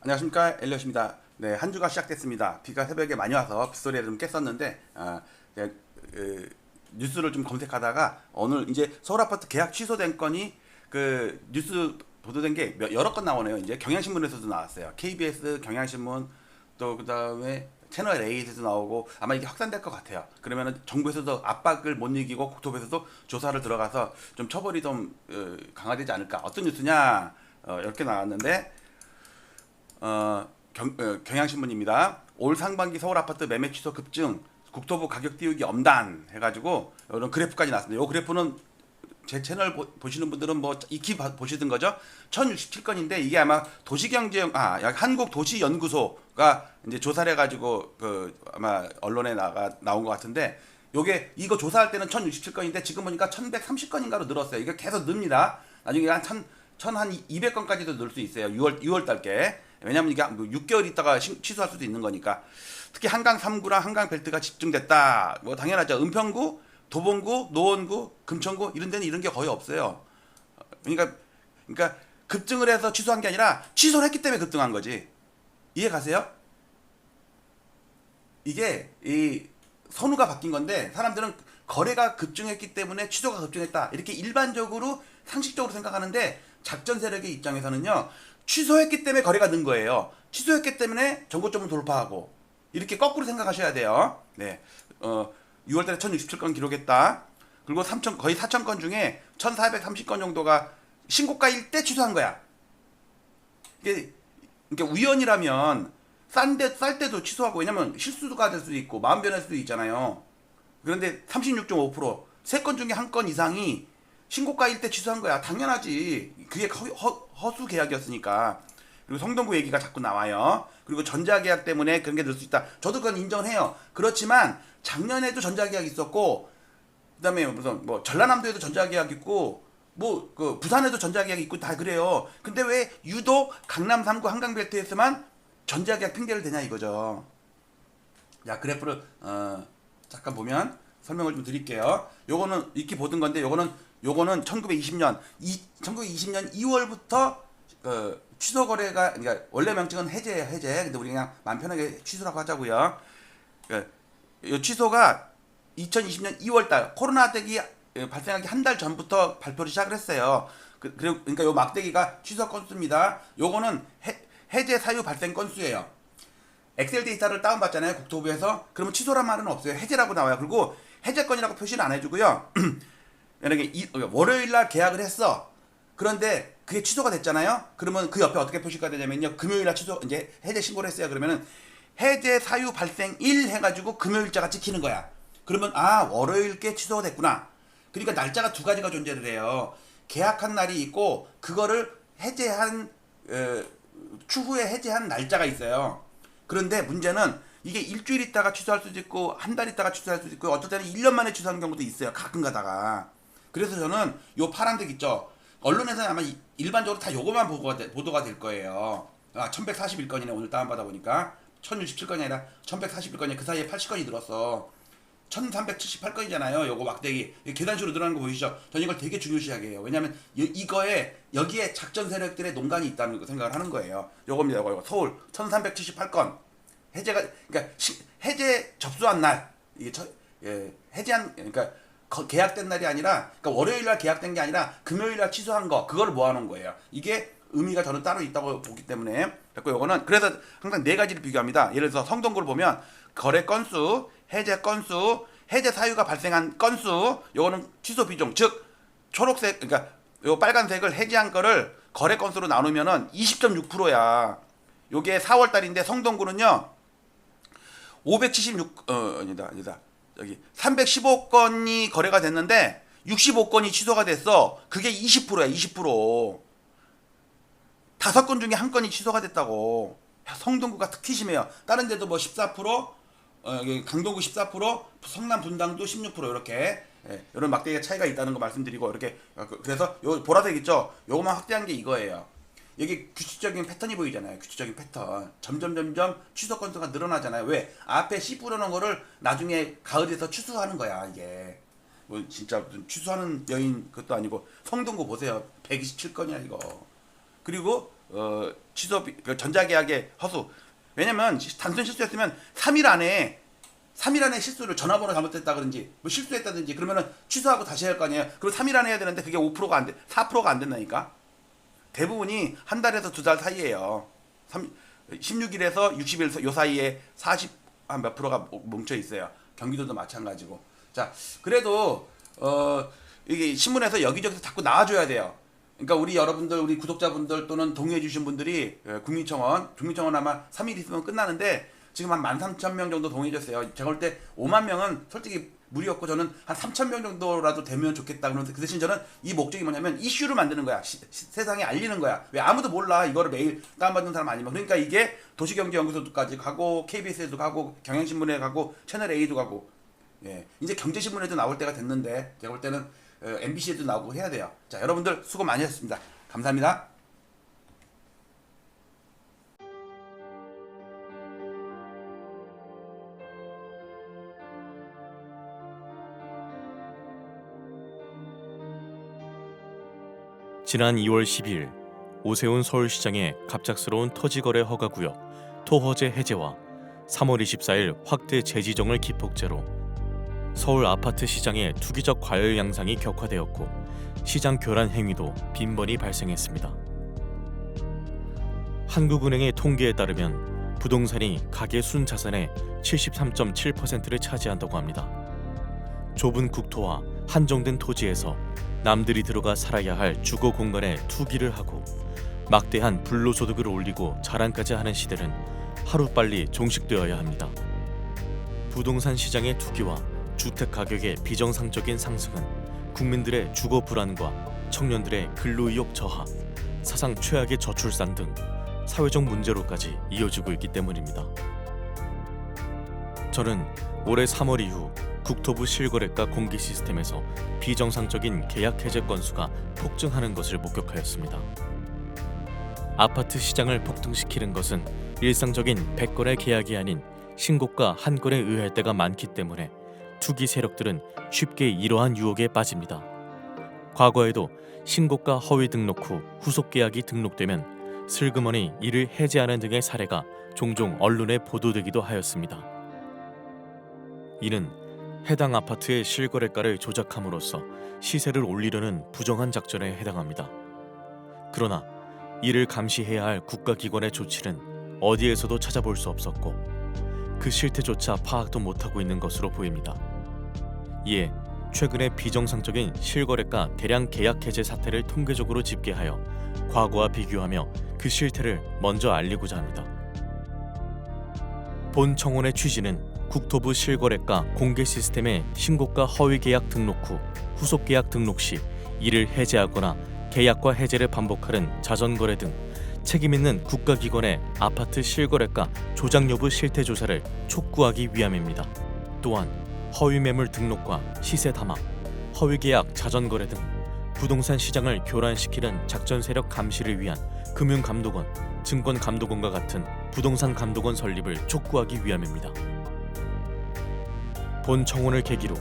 안녕하십니까, 엘리엇입니다. 네, 한 주가 시작됐습니다. 비가 새벽에 많이 와서 빗소리에 좀 깼었는데 네, 뉴스를 좀 검색하다가 오늘 이제 서울 아파트 계약 취소된 건이 뉴스 보도된 게 여러 건 나오네요. 이제 경향신문에서도 나왔어요. KBS, 경향신문, 또 그다음에 채널 A에서도 나오고 아마 이게 확산될 것 같아요. 그러면은 정부에서도 압박을 못 이기고 국토부에서도 조사를 들어가서 좀 처벌이 좀 강화되지 않을까. 어떤 뉴스냐? 이렇게 나왔는데 경향신문입니다. 올 상반기 서울 아파트 매매 취소 급증, 국토부 가격 띄우기 엄단 해가지고 이런 그래프까지 나왔습니다. 이 그래프는 제 채널 보시는 분들은 뭐 익히 보시던 거죠. 1067건인데 이게 아마 한국도시연구소가 이제 조사를 해가지고 아마 언론에 나온 것 같은데 요게 이거 조사할 때는 1067건인데 지금 보니까 1130건인가로 늘었어요. 이게 계속 늡니다. 나중에 한 200건까지도 늘 수 있어요. 6월 달께. 왜냐면 이게 6개월 있다가 취소할 수도 있는 거니까. 특히 한강 3구랑 한강 벨트가 집중됐다. 뭐 당연하죠. 은평구, 도봉구, 노원구, 금천구 이런 데는 이런 게 거의 없어요. 그러니까 급증을 해서 취소한 게 아니라 취소를 했기 때문에 급등한 거지. 이해 가세요? 이게 이 선우가 바뀐 건데 사람들은 거래가 급증했기 때문에 취소가 급증했다. 이렇게 일반적으로 상식적으로 생각하는데 작전 세력의 입장에서는요. 취소했기 때문에 거래가 는 거예요. 취소했기 때문에 전고점을 돌파하고 이렇게 거꾸로 생각하셔야 돼요. 네. 6월달에 1067건 기록했다. 그리고 거의 4,000건 중에 1,430건 정도가 신고가일 때 취소한 거야. 이게 그러니까 우연이라면 쌀 때도 취소하고 왜냐면 실수가 될 수도 있고 마음 변할 수도 있잖아요. 그런데 36.5% 3건 중에 한 건 이상이 신고가일 때 취소한 거야. 당연하지. 그게 허수 계약이었으니까. 그리고 성동구 얘기가 자꾸 나와요. 그리고 전자계약 때문에 그런 게 늘 수 있다. 저도 그건 인정해요. 그렇지만 작년에도 전자계약 있었고 그다음에 무슨 뭐 전라남도에도 전자계약 있고 뭐 부산에도 전자계약 있고 다 그래요. 근데 왜 유독 강남 3구 한강벨트에서만 전자계약 핑계를 대냐 이거죠. 자, 그래프를 잠깐 보면 설명을 좀 드릴게요. 요거는 익히 보던 건데 요거는 1920년 2월부터 취소 거래가 그러니까 원래 명칭은 해제예요, 해제. 근데 우리 그냥 마음 편하게 취소라고 하자고요. 이 취소가 2020년 2월달 코로나 대기 발생하기 한 달 전부터 발표를 시작을 했어요. 그러니까 요 막대기가 취소 건수입니다. 요거는 해제 사유 발생 건수예요. 엑셀 데이터를 다운받잖아요, 국토부에서. 그러면 취소란 말은 없어요. 해제라고 나와요. 그리고 해제건이라고 표시는 안 해주고요. 만약에 월요일 날 계약을 했어. 그런데 그게 취소가 됐잖아요. 그러면 그 옆에 어떻게 표시가 되냐면요. 금요일 날 이제 해제 신고를 했어요. 그러면은 해제 사유 발생일 해가지고 금요일자가 찍히는 거야. 그러면 월요일께 취소가 됐구나. 그러니까 날짜가 두 가지가 존재를 해요. 계약한 날이 있고 그거를 해제한 추후에 해제한 날짜가 있어요. 그런데 문제는 이게 일주일 있다가 취소할 수도 있고 한 달 있다가 취소할 수도 있고 어떨 때는 1년 만에 취소하는 경우도 있어요. 가끔 가다가. 그래서 저는 요 파란색 있죠. 언론에서는 아마 일반적으로 다 요거만 보도가 될 거예요. 1141건이네 오늘 다운받아 보니까. 1067건이 아니라 1141건이 그 사이에 80건이 늘었어. 1378건이잖아요. 요거 막대기. 계단식으로 늘어나는 거 보이시죠? 저는 이걸 되게 중요시하게 해요. 왜냐면 여기에 작전 세력들의 농간이 있다는 생각을 하는 거예요. 요겁니다. 요거. 서울 1378건. 그러니까 해제 접수한 날. 해제한, 그러니까 계약된 날이 아니라, 그러니까 월요일 날 계약된 게 아니라 금요일 날 취소한 거, 그걸 모아놓은 거예요. 이게 의미가 저는 따로 있다고 보기 때문에. 그래서 요거는, 그래서 항상 네 가지를 비교합니다. 예를 들어서 성동구를 보면, 거래 건수, 해제 건수, 해제 사유가 발생한 건수, 요거는 취소 비중, 즉, 초록색, 그러니까 요 빨간색을 해제한 거를 거래 건수로 나누면은 20.6%야. 요게 4월 달인데 성동구는요, 아니다. 여기 315건이 거래가 됐는데 65건이 취소가 됐어. 그게 20%야, 20%. 5건 중에 한 건이 취소가 됐다고. 성동구가 특히 심해요. 다른 데도 뭐 14%, 여기 강동구 14%, 성남 분당도 16% 이렇게 이런 막대기의 차이가 있다는 거 말씀드리고 이렇게 그래서 요 보라색 있죠? 요거만 확대한 게 이거예요. 여기 규칙적인 패턴이 보이잖아요. 규칙적인 패턴. 점점 취소 건수가 늘어나잖아요. 왜? 앞에 C 뿌려놓은 거를 나중에 가을에서 취소하는 거야, 이게. 뭐 진짜 무슨 취소하는 여인 그것도 아니고 성동구 보세요. 127건이야 이거. 그리고 취소 그 전자계약의 허수. 왜냐면 단순 실수였으면 3일 안에 실수를 전화번호 잘못했다 그런지 뭐 실수했다든지 그러면은 취소하고 다시 할 거 아니에요. 그리고 3일 안에 해야 되는데 그게 5%가 안 돼. 4%가 안 된다니까. 대부분이 한 달에서 두 달 사이에요. 16일에서 60일 요 사이에 40 한 몇 프로가 뭉쳐 있어요. 경기도도 마찬가지고. 자, 그래도 이게 신문에서 여기저기서 자꾸 나와줘야 돼요. 그러니까 우리 여러분들, 우리 구독자분들 또는 동의해주신 분들이 국민청원 아마 3일 있으면 끝나는데 지금 한 13,000명 정도 동의해줬어요. 제가 볼 때 5만 명은 솔직히 무리였고 저는 한 3,000명 정도라도 되면 좋겠다. 그러면서 그 대신 저는 이 목적이 뭐냐면 이슈를 만드는 거야. 세상에 알리는 거야. 왜 아무도 몰라. 이거를 매일 다운받는 사람 아니면. 그러니까 이게 도시경제연구소까지 가고 KBS에도 가고 경향신문에 가고 채널A도 가고 예. 이제 경제신문에도 나올 때가 됐는데 제가 볼 때는 MBC에도 나오고 해야 돼요. 자, 여러분들 수고 많이 하셨습니다. 감사합니다. 지난 2월 12일 오세훈 서울시장의 갑작스러운 토지거래 허가구역 토허제 해제와 3월 24일 확대 재지정을 기폭제로 서울 아파트 시장의 투기적 과열 양상이 격화되었고 시장 교란 행위도 빈번히 발생했습니다. 한국은행의 통계에 따르면 부동산이 가계 순자산의 73.7%를 차지한다고 합니다. 좁은 국토와 한정된 토지에서 남들이 들어가 살아야 할 주거 공간에 투기를 하고 막대한 불로소득을 올리고 자랑까지 하는 시대는 하루빨리 종식되어야 합니다. 부동산 시장의 투기와 주택 가격의 비정상적인 상승은 국민들의 주거 불안과 청년들의 근로의욕 저하, 사상 최악의 저출산 등 사회적 문제로까지 이어지고 있기 때문입니다. 저는 올해 3월 이후 국토부 실거래가 공개 시스템에서 비정상적인 계약 해제 건수가 폭증하는 것을 목격하였습니다. 아파트 시장을 폭등시키는 것은 일상적인 100건의 계약이 아닌 신고가 한 건에 의할 때가 많기 때문에 투기 세력들은 쉽게 이러한 유혹에 빠집니다. 과거에도 신고가 허위 등록 후 후속 계약이 등록되면 슬그머니 이를 해제하는 등의 사례가 종종 언론에 보도되기도 하였습니다. 이는 해당 아파트의 실거래가를 조작함으로써 시세를 올리려는 부정한 작전에 해당합니다. 그러나 이를 감시해야 할 국가기관의 조치는 어디에서도 찾아볼 수 없었고 그 실태조차 파악도 못하고 있는 것으로 보입니다. 이에 최근에 비정상적인 실거래가 대량 계약 해제 사태를 통계적으로 집계하여 과거와 비교하며 그 실태를 먼저 알리고자 합니다. 본 청원의 취지는 국토부 실거래가 공개 시스템의 신고가 허위 계약 등록 후 후속 계약 등록 시 이를 해제하거나 계약과 해제를 반복하는 자전거래 등 책임있는 국가기관의 아파트 실거래가 조작 여부 실태 조사를 촉구하기 위함입니다. 또한 허위 매물 등록과 시세 담합, 허위 계약 자전거래 등 부동산 시장을 교란시키는 작전 세력 감시를 위한 금융감독원, 증권감독원과 같은 부동산 감독원 설립을 촉구하기 위함입니다. 본 청원을 계기로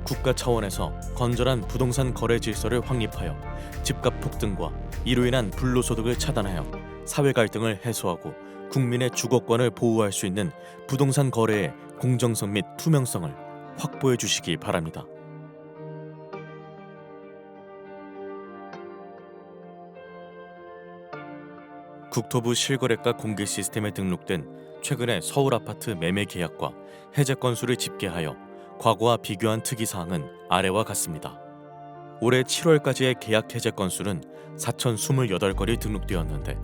국가 차원에서 건전한 부동산 거래 질서를 확립하여 집값 폭등과 이로 인한 불로소득을 차단하여 사회 갈등을 해소하고 국민의 주거권을 보호할 수 있는 부동산 거래의 공정성 및 투명성을 확보해 주시기 바랍니다. 국토부 실거래가 공개 시스템에 등록된 최근의 서울 아파트 매매 계약과 해제 건수를 집계하여 과거와 비교한 특이사항은 아래와 같습니다. 올해 7월까지의 계약 해제 건수는 4,028건이 등록되었는데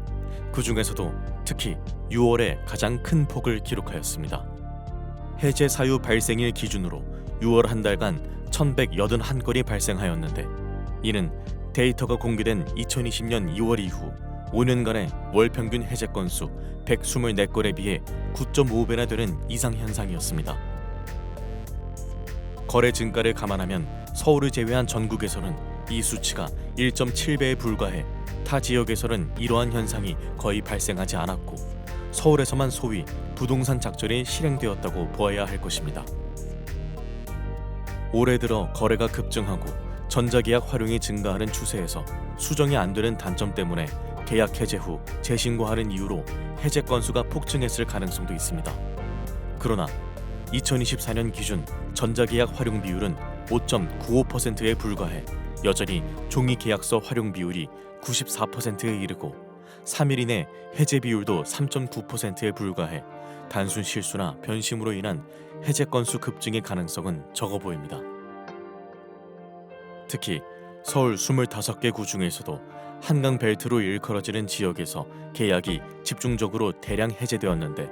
그 중에서도 특히 6월에 가장 큰 폭을 기록하였습니다. 해제 사유 발생일 기준으로 6월 한 달간 1,181건이 발생하였는데 이는 데이터가 공개된 2020년 2월 이후 5년간의 월 평균 해제 건수 124건에 비해 9.5배나 되는 이상 현상이었습니다. 거래 증가를 감안하면 서울을 제외한 전국에서는 이 수치가 1.7배에 불과해 타 지역에서는 이러한 현상이 거의 발생하지 않았고 서울에서만 소위 부동산 작전이 실행되었다고 보아야 할 것입니다. 올해 들어 거래가 급증하고 전자계약 활용이 증가하는 추세에서 수정이 안 되는 단점 때문에 계약 해제 후 재신고하는 이유로 해제 건수가 폭증했을 가능성도 있습니다. 그러나 2024년 기준 전자계약 활용 비율은 5.95%에 불과해 여전히 종이계약서 활용 비율이 94%에 이르고 3일 이내 해제 비율도 3.9%에 불과해 단순 실수나 변심으로 인한 해제 건수 급증의 가능성은 적어 보입니다. 특히 서울 25개 구 중에서도 한강 벨트로 일컬어지는 지역에서 계약이 집중적으로 대량 해제되었는데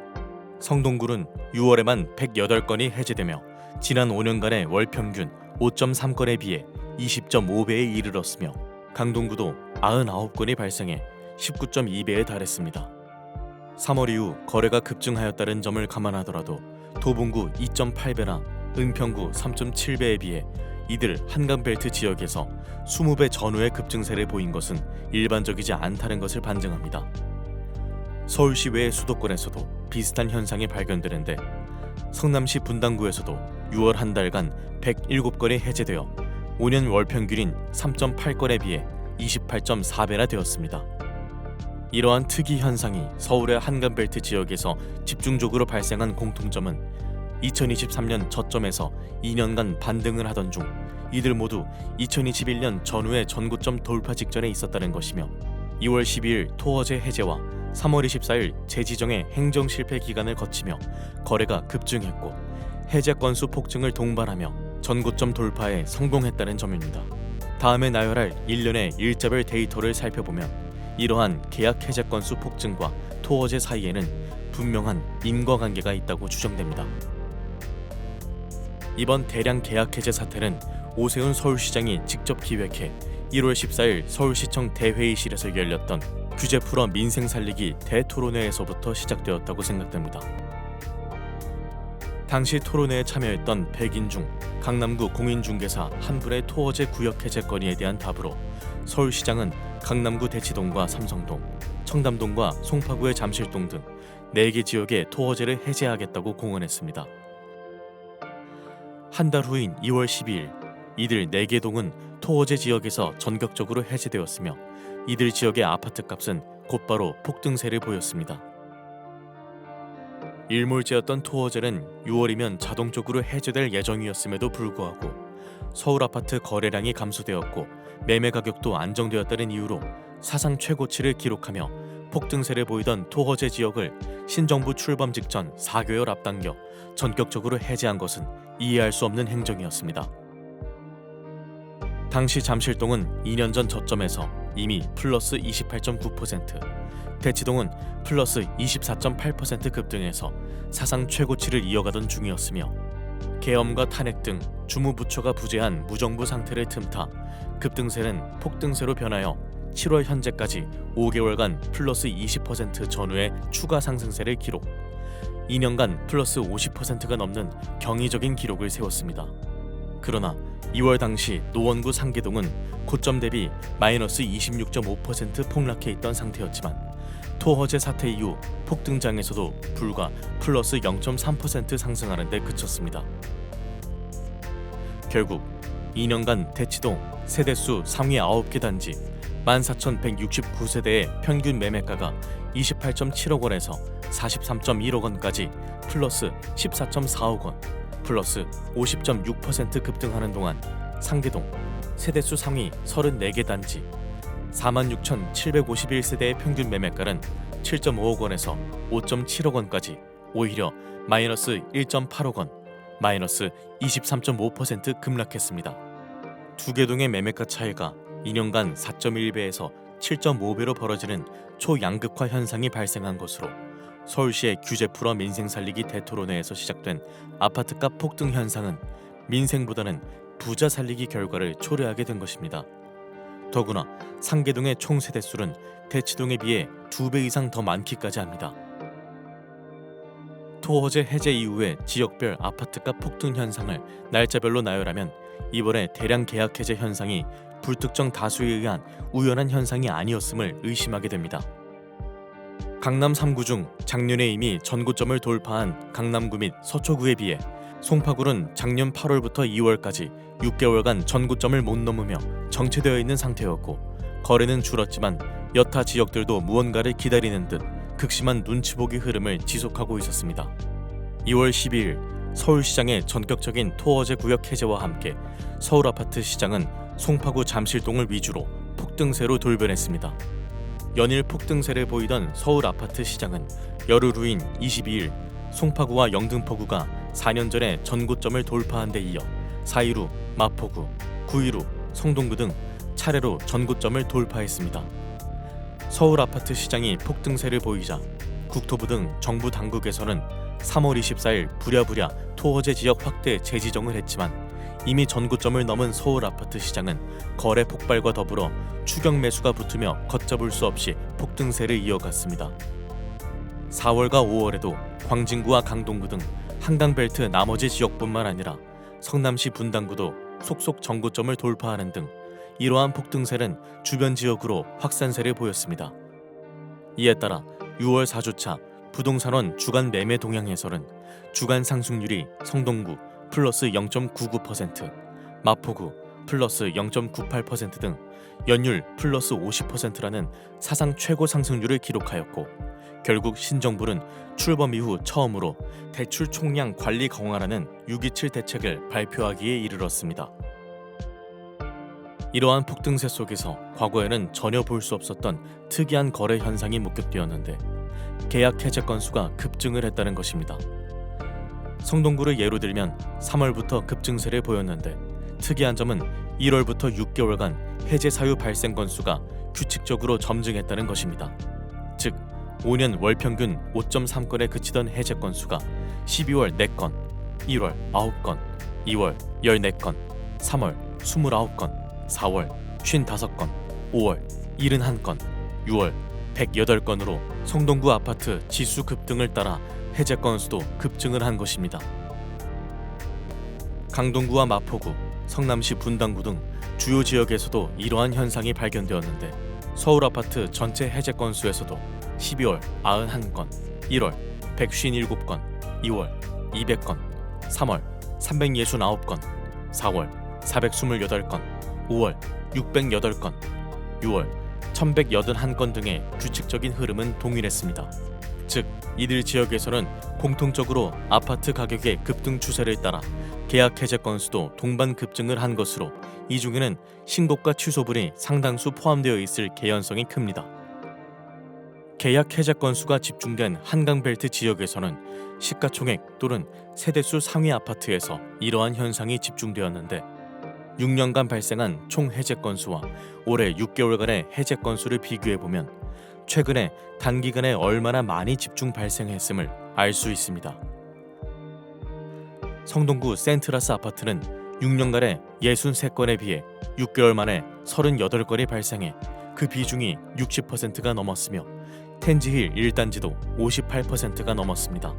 성동구는 6월에만 108건이 해제되며 지난 5년간의 월 평균 5.3건에 비해 20.5배에 이르렀으며 강동구도 99건이 발생해 19.2배에 달했습니다. 3월 이후 거래가 급증하였다는 점을 감안하더라도 도봉구 2.8배나 은평구 3.7배에 비해 이들 한강벨트 지역에서 20배 전후의 급증세를 보인 것은 일반적이지 않다는 것을 반증합니다. 서울시 외의 수도권에서도 비슷한 현상이 발견되는데 성남시 분당구에서도 6월 한 달간 107건이 해제되어 5년 월 평균인 3.8건에 비해 28.4배나 되었습니다. 이러한 특이 현상이 서울의 한강벨트 지역에서 집중적으로 발생한 공통점은 2023년 저점에서 2년간 반등을 하던 중 이들 모두 2021년 전후의 전고점 돌파 직전에 있었다는 것이며 2월 12일 토어제 해제와 3월 24일 재지정의 행정 실패 기간을 거치며 거래가 급증했고 해제 건수 폭증을 동반하며 전고점 돌파에 성공했다는 점입니다. 다음에 나열할 일련의 일자별 데이터를 살펴보면 이러한 계약 해제 건수 폭증과 토어제 사이에는 분명한 인과관계가 있다고 추정됩니다. 이번 대량 계약 해제 사태는 오세훈 서울시장이 직접 기획해 1월 14일 서울시청 대회의실에서 열렸던 규제 풀어 민생 살리기 대토론회에서부터 시작되었다고 생각됩니다. 당시 토론회에 참여했던 100인 중 강남구 공인중개사 한 분의 토어제 구역 해제 건의에 대한 답으로 서울시장은 강남구 대치동과 삼성동, 청담동과 송파구의 잠실동 등 4개 지역의 토어제를 해제하겠다고 공언했습니다. 한 달 후인 2월 12일 이들 4개 동은 토어제 지역에서 전격적으로 해제되었으며 이들 지역의 아파트 값은 곧바로 폭등세를 보였습니다. 일몰제였던 토어제는 6월이면 자동적으로 해제될 예정이었음에도 불구하고 서울 아파트 거래량이 감소되었고 매매 가격도 안정되었다는 이유로 사상 최고치를 기록하며 폭등세를 보이던 토어제 지역을 신정부 출범 직전 4개월 앞당겨 전격적으로 해제한 것은 이해할 수 없는 행정이었습니다. 당시 잠실동은 2년 전 저점에서 이미 플러스 28.9%, 대치동은 플러스 24.8% 급등해서 사상 최고치를 이어가던 중이었으며 계엄과 탄핵 등 주무부처가 부재한 무정부 상태를 틈타 급등세는 폭등세로 변하여 7월 현재까지 5개월간 플러스 20% 전후의 추가 상승세를 기록, 2년간 플러스 50%가 넘는 경이적인 기록을 세웠습니다. 그러나 2월 당시 노원구 상계동은 고점 대비 마이너스 26.5% 폭락해 있던 상태였지만 토허제 사태 이후 폭등장에서도 불과 플러스 0.3% 상승하는 데 그쳤습니다. 결국 2년간 대치동 세대수 상위 9개 단지 14,169세대의 평균 매매가가 28.7억 원에서 43.1억 원까지 플러스 14.4억 원, 플러스 50.6% 급등하는 동안 상계동 세대수 상위 34개 단지 46,751세대의 평균 매매가는 7.5억 원에서 5.7억 원까지 오히려 마이너스 1.8억 원, 마이너스 23.5% 급락했습니다. 두 개 동의 매매가 차이가 2년간 4.1배에서 7.5배로 벌어지는 초양극화 현상이 발생한 것으로 서울시의 규제 풀어 민생 살리기 대토론회에서 시작된 아파트값 폭등 현상은 민생보다는 부자 살리기 결과를 초래하게 된 것입니다. 더구나 상계동의 총 세대수는 대치동에 비해 2배 이상 더 많기까지 합니다. 토허제 해제 이후의 지역별 아파트값 폭등 현상을 날짜별로 나열하면 이번에 대량 계약 해제 현상이 불특정 다수에 의한 우연한 현상이 아니었음을 의심하게 됩니다. 강남 3구 중 작년에 이미 전고점을 돌파한 강남구 및 서초구에 비해 송파구는 작년 8월부터 2월까지 6개월간 전고점을 못 넘으며 정체되어 있는 상태였고 거래는 줄었지만 여타 지역들도 무언가를 기다리는 듯 극심한 눈치보기 흐름을 지속하고 있었습니다. 2월 12일 서울시장의 전격적인 토어제 구역 해제와 함께 서울 아파트 시장은 송파구 잠실동을 위주로 폭등세로 돌변했습니다. 연일 폭등세를 보이던 서울 아파트 시장은 열흘 후인 22일 송파구와 영등포구가 4년 전에 전고점을 돌파한 데 이어 4일 후 마포구, 9일 후 성동구 등 차례로 전고점을 돌파했습니다. 서울 아파트 시장이 폭등세를 보이자 국토부 등 정부 당국에서는 3월 24일 부랴부랴 토어제 지역 확대 재지정을 했지만 이미 전고점을 넘은 서울 아파트 시장은 거래 폭발과 더불어 추격 매수가 붙으며 걷잡을 수 없이 폭등세를 이어갔습니다. 4월과 5월에도 광진구와 강동구 등 한강벨트 나머지 지역뿐만 아니라 성남시 분당구도 속속 전고점을 돌파하는 등 이러한 폭등세는 주변 지역으로 확산세를 보였습니다. 이에 따라 6월 4주차 부동산원 주간 매매 동향에서는 주간 상승률이 성동구 플러스 0.99%, 마포구 플러스 0.98% 등 연율 플러스 50%라는 사상 최고 상승률을 기록하였고 결국 신정부는 출범 이후 처음으로 대출 총량 관리 강화라는 6.27 대책을 발표하기에 이르렀습니다. 이러한 폭등세 속에서 과거에는 전혀 볼 수 없었던 특이한 거래 현상이 목격되었는데 계약 해제 건수가 급증을 했다는 것입니다. 성동구를 예로 들면 3월부터 급증세를 보였는데 특이한 점은 1월부터 6개월간 해제 사유 발생 건수가 규칙적으로 점증했다는 것입니다. 즉 5년 월 평균 5.3건에 그치던 해제 건수가 12월 4건, 1월 9건, 2월 14건, 3월 29건, 4월 55건, 5월 71건, 6월 108건으로 성동구 아파트 지수 급등을 따라 해제 건수도 급증을 한 것입니다. 강동구와 마포구, 성남시 분당구 등 주요 지역에서도 이러한 현상이 발견되었는데 서울 아파트 전체 해제 건수에서도 12월 91건, 1월 157건, 2월 200건, 3월 369건, 4월 428건, 5월 608건, 6월 1181건 등의 규칙적인 흐름은 동일했습니다. 즉 이들 지역에서는 공통적으로 아파트 가격의 급등 추세를 따라 계약 해제 건수도 동반 급증을 한 것으로 이 중에는 신고가 취소분이 상당수 포함되어 있을 개연성이 큽니다. 계약 해제 건수가 집중된 한강벨트 지역에서는 시가총액 또는 세대수 상위 아파트에서 이러한 현상이 집중되었는데 6년간 발생한 총 해제 건수와 올해 6개월간의 해제 건수를 비교해보면 최근에 단기간에 얼마나 많이 집중 발생했음을 알 수 있습니다. 성동구 센트라스 아파트는 6년간에 63건에 비해 6개월 만에 38건이 발생해 그 비중이 60%가 넘었으며 텐지힐 1단지도 58%가 넘었습니다.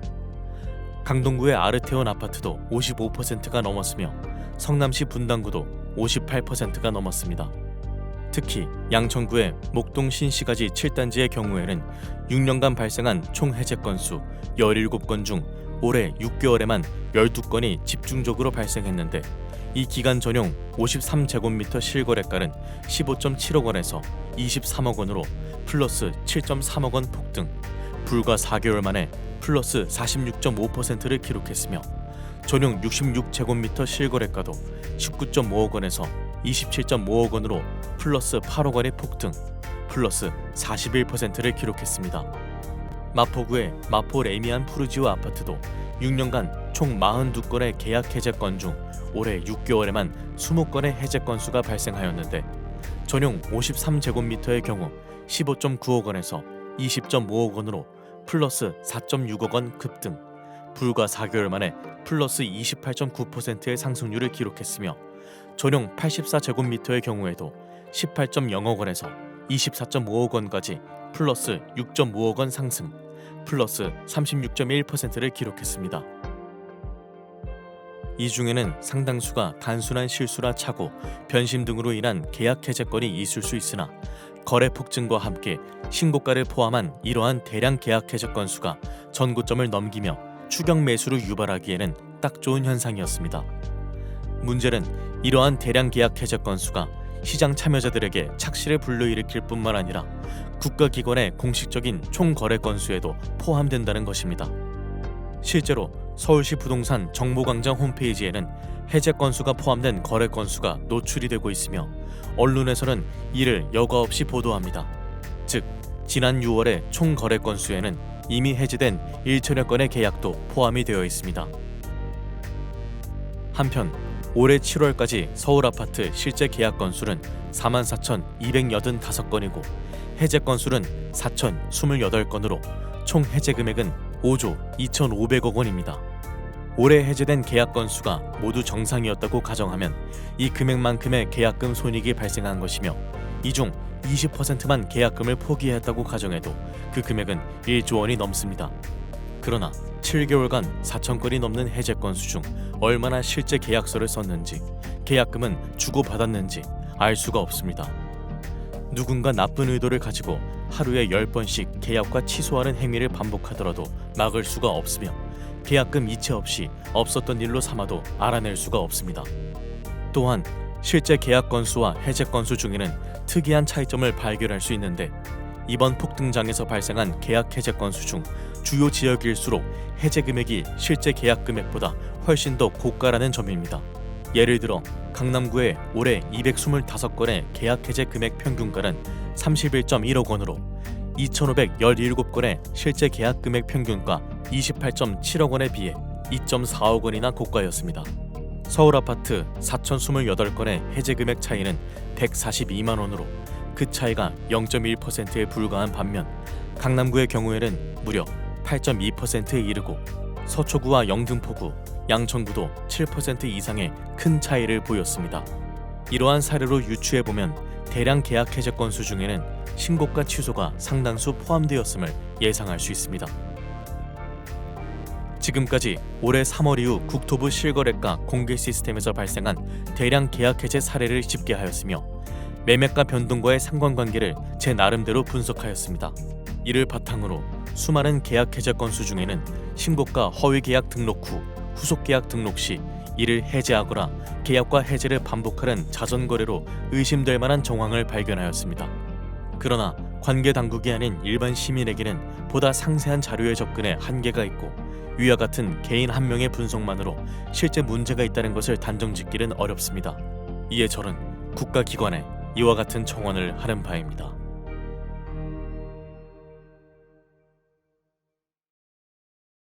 강동구의 아르테온 아파트도 55%가 넘었으며 성남시 분당구도 58%가 넘었습니다. 특히 양천구의 목동 신시가지 7단지의 경우에는 6년간 발생한 총 해제 건수 17건 중 올해 6개월에만 12건이 집중적으로 발생했는데 이 기간 전용 53제곱미터 실거래가는 15.7억 원에서 23억 원으로 플러스 7.3억 원 폭등, 불과 4개월 만에 플러스 46.5%를 기록했으며 전용 66제곱미터 실거래가도 19.5억 원에서 27.5억 원으로 플러스 8억 원의 폭등, 플러스 41%를 기록했습니다. 마포구의 마포 레미안 푸르지오 아파트도 6년간 총 42건의 계약 해제 건 중 올해 6개월에만 20건의 해제 건수가 발생하였는데 전용 53제곱미터의 경우 15.9억 원에서 20.5억 원으로 플러스 4.6억 원 급등, 불과 4개월 만에 플러스 28.9%의 상승률을 기록했으며 전용 84제곱미터의 경우에도 18.0억 원에서 24.5억 원까지 플러스 6.5억 원 상승, 플러스 36.1%를 기록했습니다. 이 중에는 상당수가 단순한 실수라 차고 변심 등으로 인한 계약 해제건이 있을 수 있으나 거래 폭증과 함께 신고가를 포함한 이러한 대량 계약 해제 건수가 전고점을 넘기며 추격 매수를 유발하기에는 딱 좋은 현상이었습니다. 문제는 이러한 대량 계약 해제 건수가 시장 참여자들에게 착시를 불러일으킬 뿐만 아니라 국가기관의 공식적인 총 거래 건수에도 포함된다는 것입니다. 실제로 서울시 부동산 정보광장 홈페이지에는 해제 건수가 포함된 거래 건수가 노출이 되고 있으며 언론에서는 이를 여과 없이 보도합니다. 즉, 지난 6월의 총 거래 건수에는 이미 해제된 1천여 건의 계약도 포함이 되어 있습니다. 한편 올해 7월까지 서울 아파트 실제 계약 건수는 44,285건이고 해제 건수는 4,028건으로 총 해제 금액은 5조 2,500억 원입니다. 올해 해제된 계약 건수가 모두 정상이었다고 가정하면 이 금액만큼의 계약금 손익이 발생한 것이며 이 중 20%만 계약금을 포기했다고 가정해도 그 금액은 1조 원이 넘습니다. 그러나 7개월간 4,000건이 넘는 해제 건수 중 얼마나 실제 계약서를 썼는지, 계약금은 주고받았는지 알 수가 없습니다. 누군가 나쁜 의도를 가지고 하루에 10번씩 계약과 취소하는 행위를 반복하더라도 막을 수가 없으며 계약금 이체 없이 없었던 일로 삼아도 알아낼 수가 없습니다. 또한 실제 계약 건수와 해제 건수 중에는 특이한 차이점을 발견할 수 있는데 이번 폭등장에서 발생한 계약 해제 건수 중 주요 지역일수록 해제 금액이 실제 계약 금액보다 훨씬 더 고가라는 점입니다. 예를 들어 강남구의 올해 225건의 계약 해제 금액 평균가는 31.1억 원으로 2,517건의 실제 계약 금액 평균가 28.7억 원에 비해 2.4억 원이나 고가였습니다. 서울 아파트 4,028건의 해제 금액 차이는 142만 원으로 그 차이가 0.1%에 불과한 반면 강남구의 경우에는 무려 8.2%에 이르고 서초구와 영등포구, 양천구도 7% 이상의 큰 차이를 보였습니다. 이러한 사례로 유추해보면 대량 계약 해제 건수 중에는 신고가 취소가 상당수 포함되었음을 예상할 수 있습니다. 지금까지 올해 3월 이후 국토부 실거래가 공개 시스템에서 발생한 대량 계약 해제 사례를 집계하였으며 매매가 변동과의 상관관계를 제 나름대로 분석하였습니다. 이를 바탕으로 수많은 계약 해제 건수 중에는 신고가 허위 계약 등록 후 후속 계약 등록 시 이를 해제하거나 계약과 해제를 반복하는 자전 거래로 의심될 만한 정황을 발견하였습니다. 그러나 관계 당국이 아닌 일반 시민에게는 보다 상세한 자료에 접근에 한계가 있고 위와 같은 개인 한 명의 분석만으로 실제 문제가 있다는 것을 단정짓기는 어렵습니다. 이에 저는 국가기관에 이와 같은 청원을 하는 바입니다.